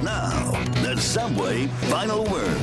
Now, the Subway final word.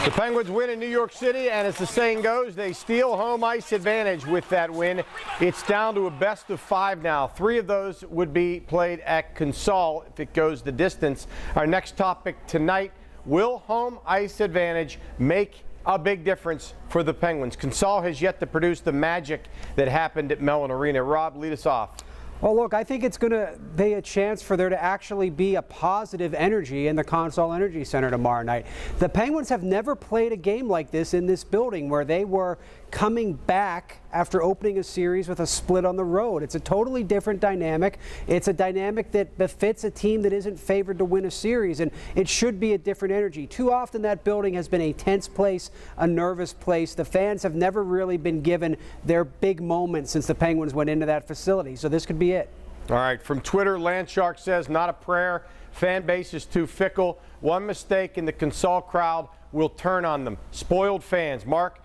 The Penguins win in New York City, and as the saying goes, they steal home ice advantage with that win. It's down to a best of 5 now. 3 of those would be played at Consol if it goes the distance. Our next topic tonight, will home ice advantage make a big difference for the Penguins? Consol has yet to produce the magic that happened at Mellon Arena. Rob, lead us off. Well, look, I think it's going to be a chance for there to actually be a positive energy in the Consol Energy Center tomorrow night. The Penguins have never played a game like this in this building where they were coming back after opening a series with a split on the road. It's a totally different dynamic. It's a dynamic that befits a team that isn't favored to win a series, and it should be a different energy. Too often that building has been a tense place, a nervous place. The fans have never really been given their big moments since the Penguins went into that facility, so this could be it. All right, from Twitter, Landshark says, not a prayer. Fan base is too fickle. One mistake and the Consol crowd will turn on them. Spoiled fans. Mark,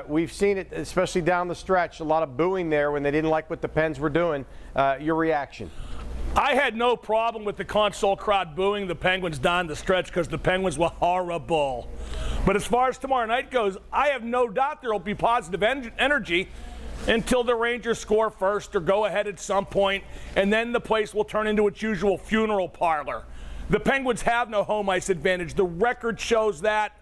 we've seen it, especially down the stretch, a lot of booing there when they didn't like what the Pens were doing. Your reaction? I had no problem with the Consol crowd booing the Penguins down the stretch because the Penguins were horrible. But as far as tomorrow night goes, I have no doubt there will be positive energy until the Rangers score first or go ahead at some point, and then the place will turn into its usual funeral parlor. The Penguins have no home ice advantage. The record shows that.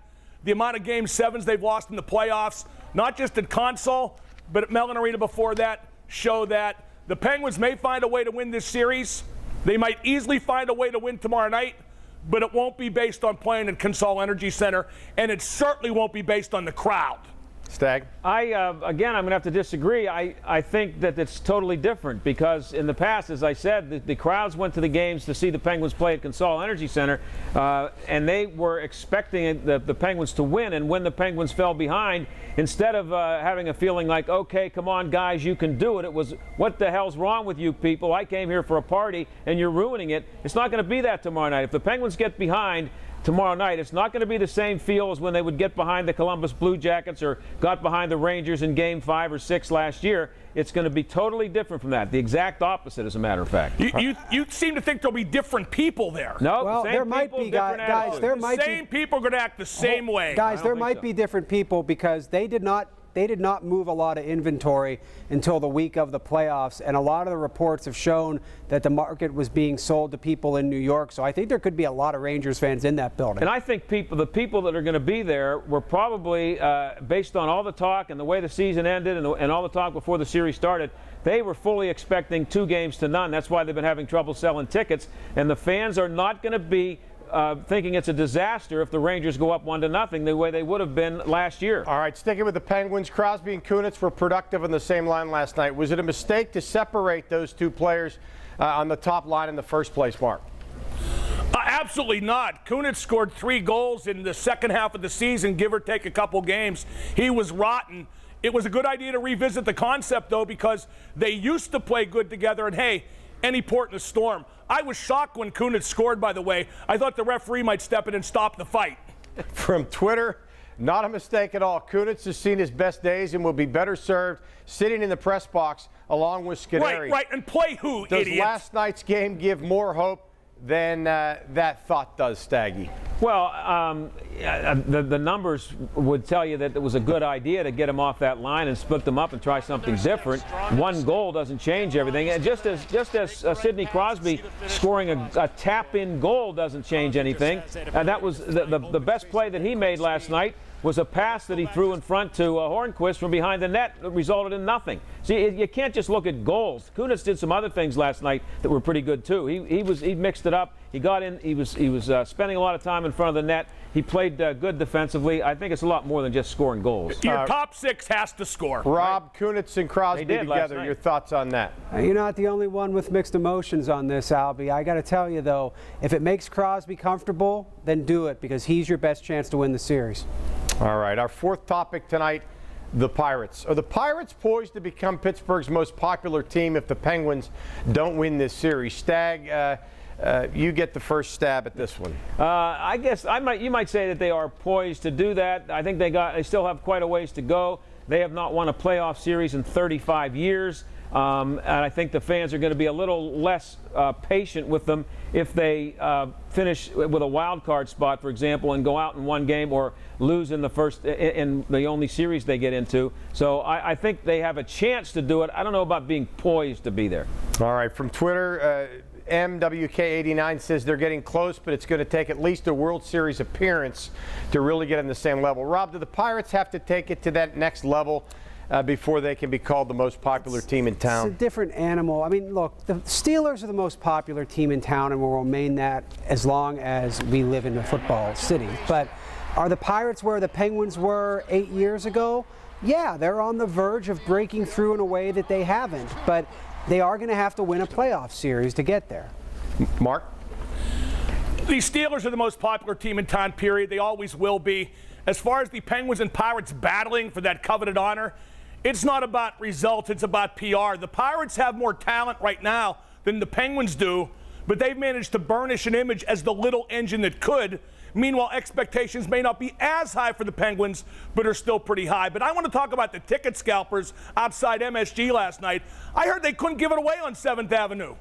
The amount of Game 7s they've lost in the playoffs, not just at Consol, but at Mellon Arena before that, show that. The Penguins may find a way to win this series. They might easily find a way to win tomorrow night, but it won't be based on playing at Consol Energy Center, and it certainly won't be based on the crowd. Stag? Again, I'm going to have to disagree. I think that it's totally different because in the past, as I said, the crowds went to the games to see the Penguins play at Consol Energy Center, and they were expecting the Penguins to win. And when the Penguins fell behind, instead of having a feeling like, okay, come on, guys, you can do it, it was, what the hell's wrong with you people? I came here for a party, and you're ruining it. It's not going to be that tomorrow night. If the Penguins get behind tomorrow night, it's not going to be the same feel as when they would get behind the Columbus Blue Jackets or got behind the Rangers in Game 5 or 6 last year. It's going to be totally different from that. The exact opposite, as a matter of fact. You seem to think there'll be different people there. No, well, same there might people, be, guys. There might same people are going to act the same way. Guys, there might be different people because they did not move a lot of inventory until the week of the playoffs, and a lot of the reports have shown that the market was being sold to people in New York. So I think there could be a lot of Rangers fans in that building. And I think the people that are going to be there were probably, based on all the talk and the way the season ended and all the talk before the series started, they were fully expecting 2-0. That's why they've been having trouble selling tickets. And the fans are not going to be thinking it's a disaster if the Rangers go up 1-0 the way they would have been last year. All right, sticking with the Penguins, Crosby and Kunitz were productive on the same line last night. Was it a mistake to separate those two players on the top line in the first place, Mark? Absolutely not. Kunitz scored 3 goals in the second half of the season, give or take a couple games. He was rotten. It was a good idea to revisit the concept, though, because they used to play good together, and hey, any port in a storm. I was shocked when Kunitz scored, by the way. I thought the referee might step in and stop the fight. From Twitter, not a mistake at all. Kunitz has seen his best days and will be better served sitting in the press box along with Scuderi. Right, and play who, Does idiots? last night's game give more hope than that thought does, Staggy? Well, the numbers would tell you that it was a good idea to get them off that line and split them up and try something different. 1 goal doesn't change everything. And just as Sidney Crosby scoring a tap-in goal doesn't change anything. And that was the best play that he made last night was a pass that he threw in front to Hornquist from behind the net that resulted in nothing. See, you can't just look at goals. Kunitz did some other things last night that were pretty good too. He mixed it up. He got in. He was spending a lot of time in front of the net. He played good defensively. I think it's a lot more than just scoring goals. Your top 6 has to score. Rob, Kunitz and Crosby together. Your thoughts on that? You're not the only one with mixed emotions on this, Albie. I got to tell you, though, if it makes Crosby comfortable, then do it because he's your best chance to win the series. All right, our fourth topic tonight, the Pirates. Are the Pirates poised to become Pittsburgh's most popular team if the Penguins don't win this series? Stag, you get the first stab at this one. I guess you might say that they are poised to do that. I think they still have quite a ways to go. They have not won a playoff series in 35 years. And I think the fans are going to be a little less patient with them if they finish with a wild card spot, for example, and go out in one game or lose in the only series they get into. So I think they have a chance to do it. I don't know about being poised to be there. All right, from Twitter, MWK89 says they're getting close, but it's going to take at least a World Series appearance to really get on the same level. Rob, do the Pirates have to take it to that next level before they can be called the most popular team in town? It's a different animal. I mean, look, the Steelers are the most popular team in town and will remain that as long as we live in a football city. But are the Pirates where the Penguins were 8 years ago? Yeah, they're on the verge of breaking through in a way that they haven't. But they are going to have to win a playoff series to get there. Mark? The Steelers are the most popular team in town, period. They always will be. As far as the Penguins and Pirates battling for that coveted honor, it's not about results, it's about PR. The Pirates have more talent right now than the Penguins do, but they've managed to burnish an image as the little engine that could. Meanwhile, expectations may not be as high for the Penguins, but are still pretty high. But I want to talk about the ticket scalpers outside MSG last night. I heard they couldn't give it away on 7th Avenue.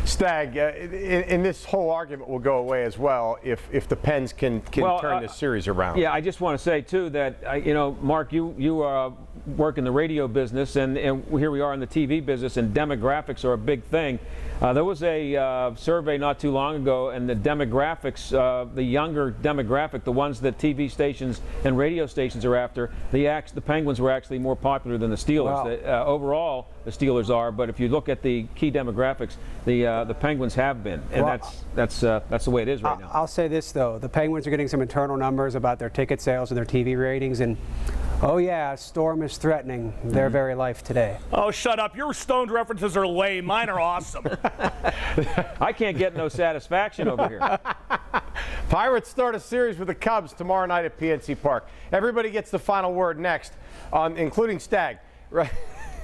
Stag, and this whole argument will go away as well if the Pens can turn this series around. Yeah, I just want to say, too, that, Mark, you work in the radio business, and here we are in the TV business, and demographics are a big thing. There was a survey not too long ago, and the demographics, the younger demographic, the ones that TV stations and radio stations are after, the Penguins were actually more popular than the Steelers. Wow. Overall, the Steelers are, but if you look at the key demographics, the Penguins have been, and that's the way it is right now. I'll say this, though. The Penguins are getting some internal numbers about their ticket sales and their TV ratings, and oh yeah, a storm is threatening their very life today. Oh, shut up. Your stoned references are lame. Mine are awesome. I can't get no satisfaction over here. Pirates start a series with the Cubs tomorrow night at PNC Park. Everybody gets the final word next, including Stag. Right?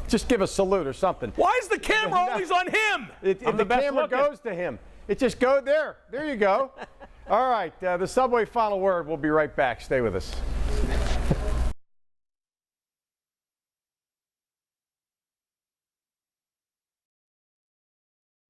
Just give a salute or something. Why is the camera always on him? The camera goes to him. It just goes there. There you go. All right, the Subway final word. We'll be right back. Stay with us.